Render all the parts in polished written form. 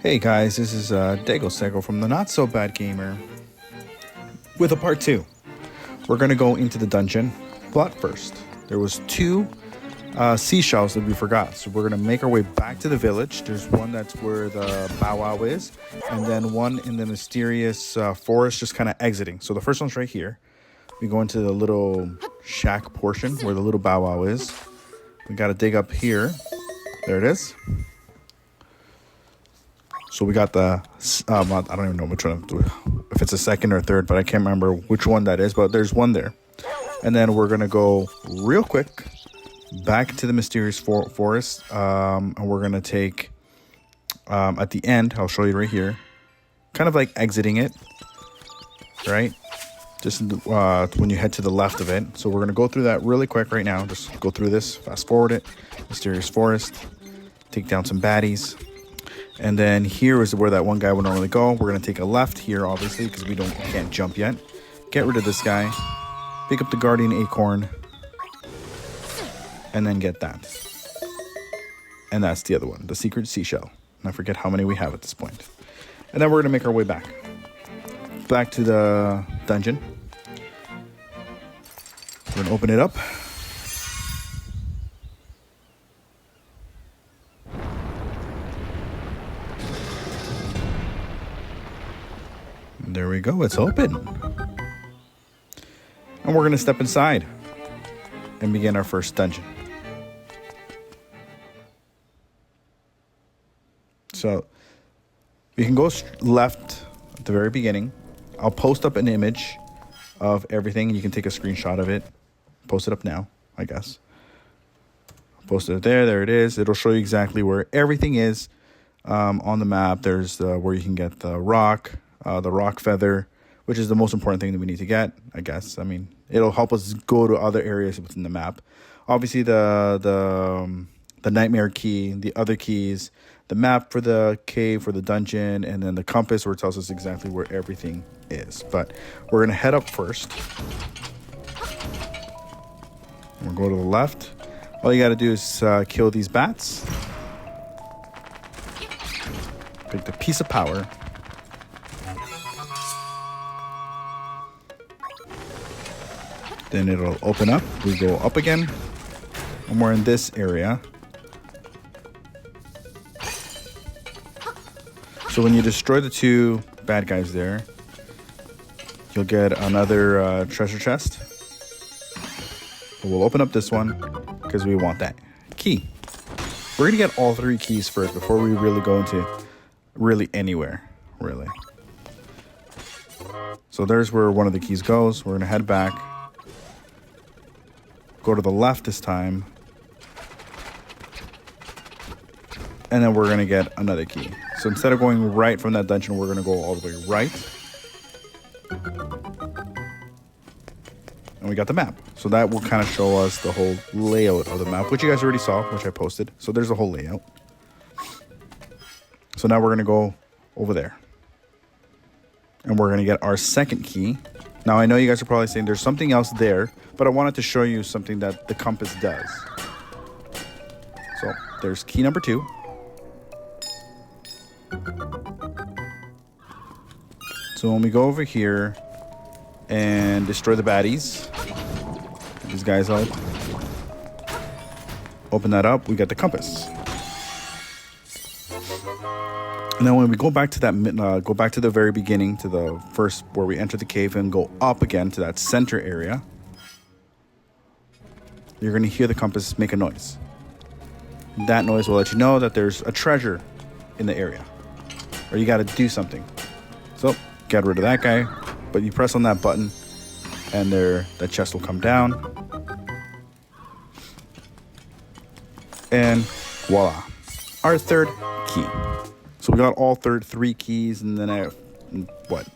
Hey guys, this is Dago from the Not So Bad Gamer with a part 2. We're gonna go into the dungeon, but first there was two seashells that we forgot, so we're gonna make our way back to the village. There's one that's where the Bow Wow is, and then one in the mysterious forest, just kind of exiting. So the first one's right here. We go into the little shack portion where the little Bow Wow is. We gotta dig up here. There it is. So we got the, I don't even know which one, if it's a second or third, but I can't remember which one that is, but there's one there. And then we're going to go real quick back to the mysterious forest. And we're going to take, at the end, I'll show you right here, kind of like exiting it, right? Just when you head to the left of it. So we're going to go through that really quick right now. Just go through this, fast forward it, mysterious forest, take down some baddies. And then here is where that one guy would normally go. We're going to take a left here, obviously, because we can't jump yet. Get rid of this guy. Pick up the guardian acorn. And then get that. And that's the other one, the secret seashell. And I forget how many we have at this point. And then we're going to make our way back. Back to the dungeon. We're going to open it up. There we go, it's open. And we're gonna step inside and begin our first dungeon. So we can go left at the very beginning. I'll post up an image of everything. You can take a screenshot of it. Post it up now, I guess. I'll post it there, there it is. It'll show you exactly where everything is on the map. There's where you can get the rock feather, which is the most important thing that we need to get, I guess. I mean, it'll help us go to other areas within the map. Obviously, the nightmare key, the other keys, the map for the cave, for the dungeon, and then the compass where it tells us exactly where everything is. But we're gonna head up first. We'll go to the left. All you gotta do is kill these bats. Pick the piece of power. Then it'll open up. We go up again. And we're in this area. So when you destroy the two bad guys there, you'll get another treasure chest. But we'll open up this one because we want that key. We're going to get all three keys first before we really go into really anywhere, really. So there's where one of the keys goes. We're going to head back. Go to the left this time. And then we're going to get another key. So instead of going right from that dungeon, we're going to go all the way right. And we got the map. So that will kind of show us the whole layout of the map, which you guys already saw, which I posted. So there's a whole layout. So now we're going to go over there. And we're going to get our second key. Now, I know you guys are probably saying there's something else there, but I wanted to show you something that the compass does. So there's key number 2. So when we go over here and destroy the baddies, these guys out, open that up, we get the compass. And then when we go back to that, go back to the very beginning, to the first where we enter the cave and go up again to that center area, you're going to hear the compass make a noise. That noise will let you know that there's a treasure in the area, or you got to do something. So get rid of that guy, but you press on that button, and that chest will come down, and voila, our third key. So we got all three keys, and then what,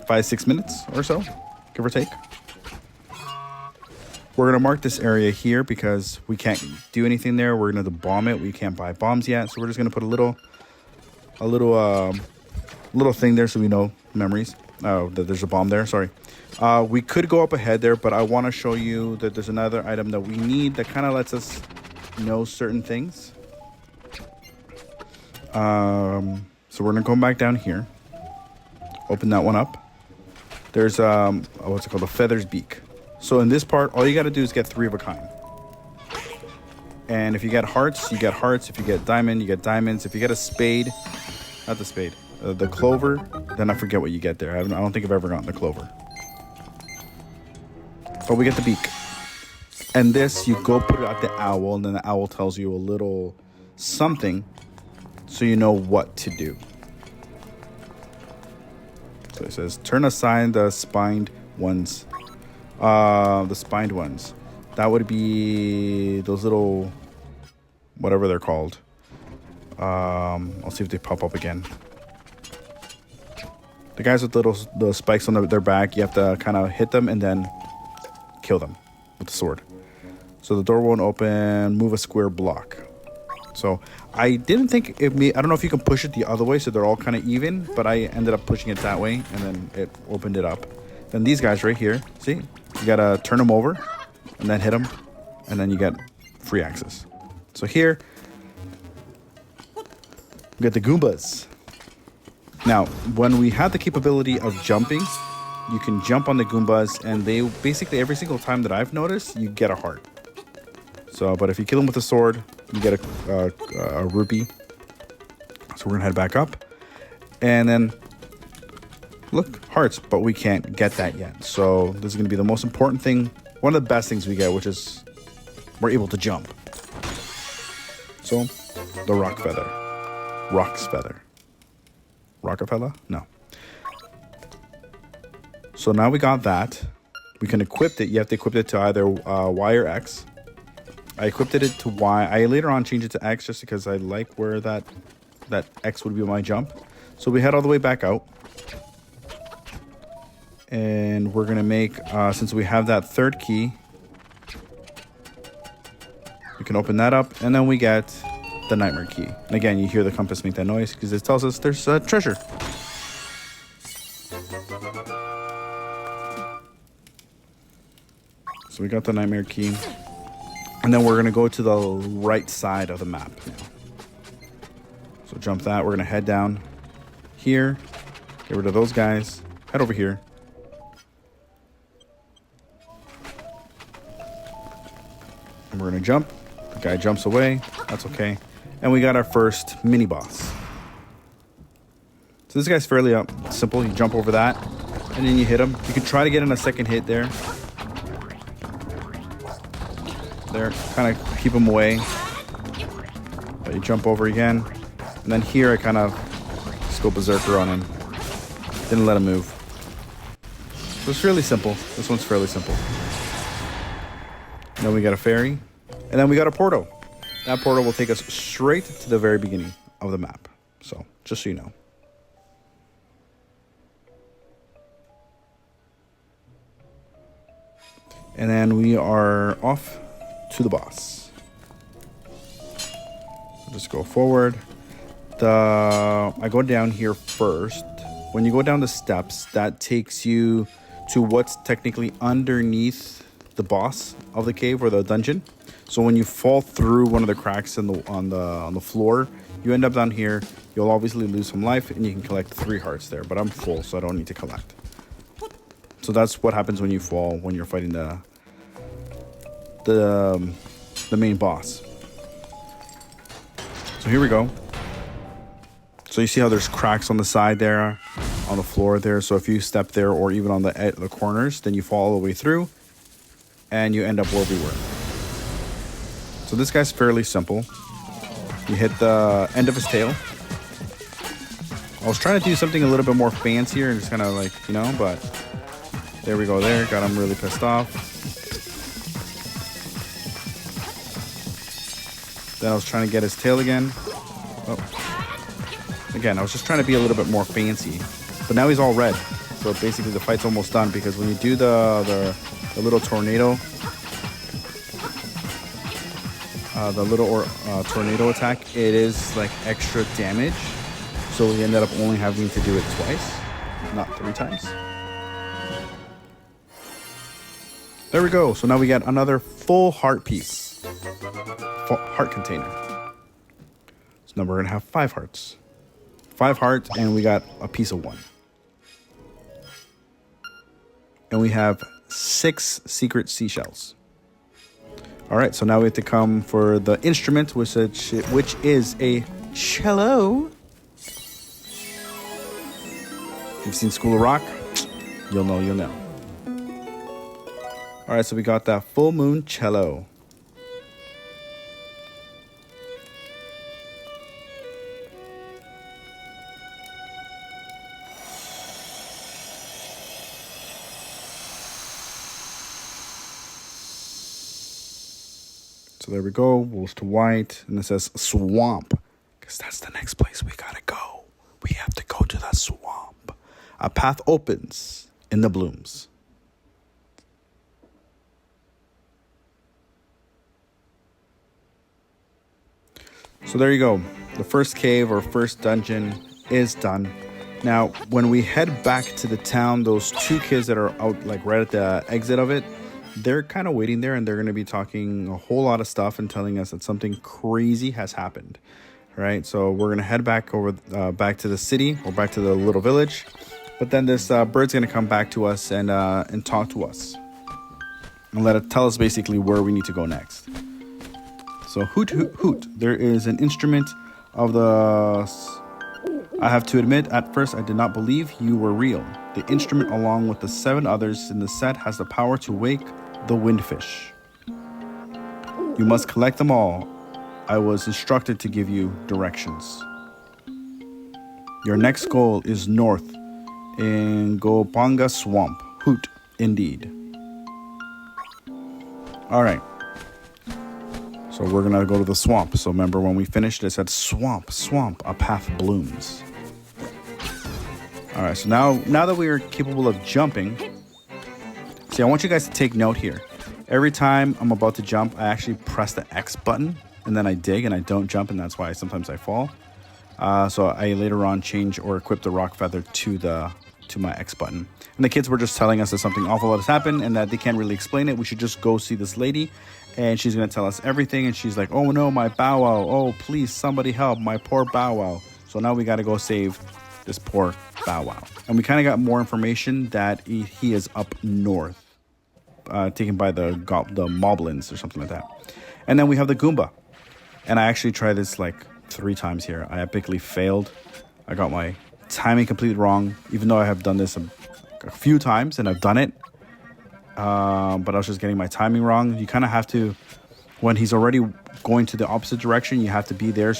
5-6 minutes or so, give or take. We're gonna mark this area here because we can't do anything there. We're gonna bomb it. We can't buy bombs yet, so we're just gonna put a little thing there so we know memories. Oh, that there's a bomb there. Sorry. We could go up ahead there, but I want to show you that there's another item that we need that kind of lets us know certain things. So we're gonna go back down here. Open that one up. There's what's it called? A feather's beak. So in this part, all you gotta do is get 3 of a kind. And if you get hearts, you get hearts. If you get diamond, you get diamonds. If you get a spade, not the spade, the clover, then I forget what you get there. I don't think I've ever gotten the clover. But we get the beak. And this, you go put it at the owl, and then the owl tells you a little something so you know what to do. So it says, turn aside the spined ones. The spined ones. That would be those little, whatever they're called. I'll see if they pop up again. The guys with the spikes on their back, you have to kind of hit them and then kill them with the sword. So the door won't open, move a square block. So I didn't think I don't know if you can push it the other way so they're all kind of even, but I ended up pushing it that way and then it opened it up. Then these guys right here, see? You gotta turn them over and then hit them and then you get free access. So here, we got the Goombas. Now, when we had the capability of jumping, you can jump on the Goombas and they basically every single time that I've noticed, you get a heart. So, but if you kill them with a sword, you get a rupee. So we're gonna head back up, and then look, hearts, but we can't get that yet. So this is gonna be the most important thing, one of the best things we get, which is we're able to jump. So the Roc'S feather, Rockefeller? No. So now we got that. We can equip it. You have to equip it to either Y or X. I equipped it to Y. I later on changed it to X just because I like where that X would be my jump. So we head all the way back out. And we're going to make, since we have that third key, we can open that up. And then we get the nightmare key. And again, you hear the compass make that noise because it tells us there's a treasure. So we got the nightmare key. And then we're going to go to the right side of the map now. So jump that. We're going to head down here. Get rid of those guys. Head over here. And we're going to jump. The guy jumps away. That's okay. And we got our first mini boss. So this guy's fairly simple. You jump over that. And then you hit him. You can try to get in a second hit there. There, kind of keep him away. But you jump over again. And then here I kind of just go berserker on him. Didn't let him move. So it's really simple. This one's fairly simple. And then we got a fairy. And then we got a portal. That portal will take us straight to the very beginning of the map. So, just so you know. And then we are off to the boss. I'll just go forward. I go down here first. When you go down the steps, that takes you to what's technically underneath the boss of the cave or the dungeon. So when you fall through one of the cracks on the floor, you end up down here. You'll obviously lose some life, and you can collect 3 hearts there. But I'm full, so I don't need to collect. So that's what happens when you fall when you're fighting the main boss. So here we go. So you see how there's cracks on the side there, on the floor there. So if you step there or even on the corners, then you fall all the way through and you end up where we were. So this guy's fairly simple. You hit the end of his tail. I was trying to do something a little bit more fancier and just kind of like, you know, but there we go there. Got him really pissed off. Then I was trying to get his tail again. Oh. Again, I was just trying to be a little bit more fancy. But now he's all red. So basically the fight's almost done because when you do the little tornado, tornado attack, it is like extra damage. So we ended up only having to do it twice, not 3 times. There we go. So now we got another full heart piece. Heart container. So then we're gonna have 5 hearts. 5 hearts, and we got a piece of 1. And we have 6 secret seashells. All right, so now we have to come for the instrument, which is a cello. If you've seen School of Rock, you'll know, you'll know. All right, so we got that full moon cello. So there we go, goes to white, and it says swamp, because that's the next place we gotta go. We have to go to the swamp. A path opens in the blooms. So there you go. The first cave or first dungeon is done. Now, when we head back to the town, those 2 kids that are out like right at the exit of it, they're kind of waiting there, and they're going to be talking a whole lot of stuff and telling us that something crazy has happened. Right? So we're going to head back over back to the city or back to the little village. But then this bird's going to come back to us and talk to us and tell us basically where we need to go next. So hoot, hoot, hoot. There is an instrument of the... I have to admit, at first I did not believe you were real. The instrument, along with the 7 others in the set, has the power to wake the windfish. You must collect them all. I was instructed to give you directions. Your next goal is north in Gopanga Swamp. Hoot, indeed. All right. So we're going to go to the swamp. So remember when we finished, it said swamp, swamp, a path blooms. All right, so now that we are capable of jumping, see, I want you guys to take note here. Every time I'm about to jump, I actually press the X button, and then I dig, and I don't jump, and that's why sometimes I fall. So I later on change or equip the rock feather to my X button. And the kids were just telling us that something awful has happened, and that they can't really explain it. We should just go see this lady, and she's going to tell us everything. And she's like, oh no, my Bow Wow. Oh, please, somebody help, my poor Bow Wow. So now we got to go save this poor Bow Wow. And we kind of got more information that he is up north, taken by the Moblins or something like that. And then we have the Goomba. And I actually tried this like 3 times here. I epically failed. I got my timing completely wrong, even though I have done this a few times and I've done it. But I was just getting my timing wrong. You kind of have to, when he's already going to the opposite direction, you have to be there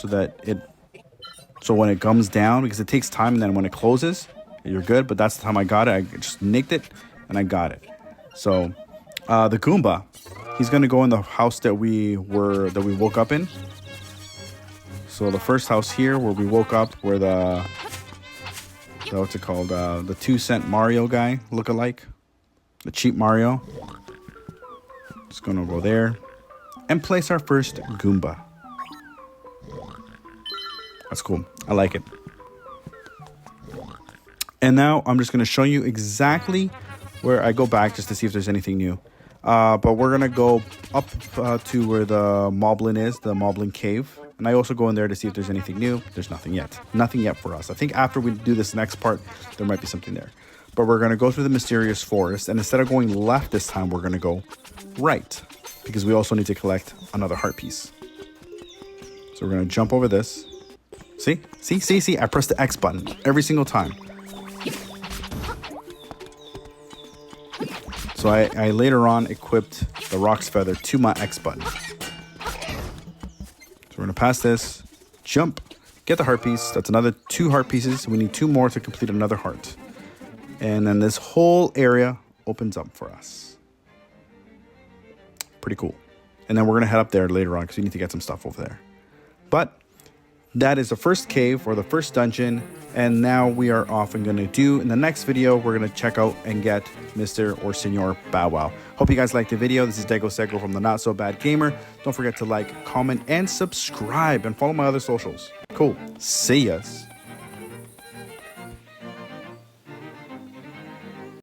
so when it comes down, because it takes time, and then when it closes, you're good. But that's the time I got it. I just nicked it and I got it. So the Goomba, he's going to go in the house that we woke up in. So the first house here where we woke up, where what's it called? The 2-cent Mario guy look-alike. The cheap Mario. Just gonna go there and place our first Goomba. That's cool. I like it. And now I'm just gonna show you exactly where I go back just to see if there's anything new. But we're gonna go up to where the Moblin is, the Moblin Cave. And I also go in there to see if there's anything new. There's nothing yet. Nothing yet for us. I think after we do this next part, there might be something there. But we're going to go through the mysterious forest. And instead of going left this time, we're going to go right. Because we also need to collect another heart piece. So we're going to jump over this. See? See? I press the X button every single time. So I later on equipped the Roc'S feather to my X button. We're going to pass this, jump, get the heart piece. That's another 2 heart pieces. We need 2 more to complete another heart. And then this whole area opens up for us. Pretty cool. And then we're going to head up there later on because we need to get some stuff over there. But that is the first cave or the first dungeon. And now we are off and going to do, in the next video, we're going to check out and get Mr. or Senor Bow Wow. Hope you guys liked the video. This is THENOTSOBADGAMER from the Not So Bad Gamer. Don't forget to like, comment, and subscribe, and follow my other socials. Cool. See yas.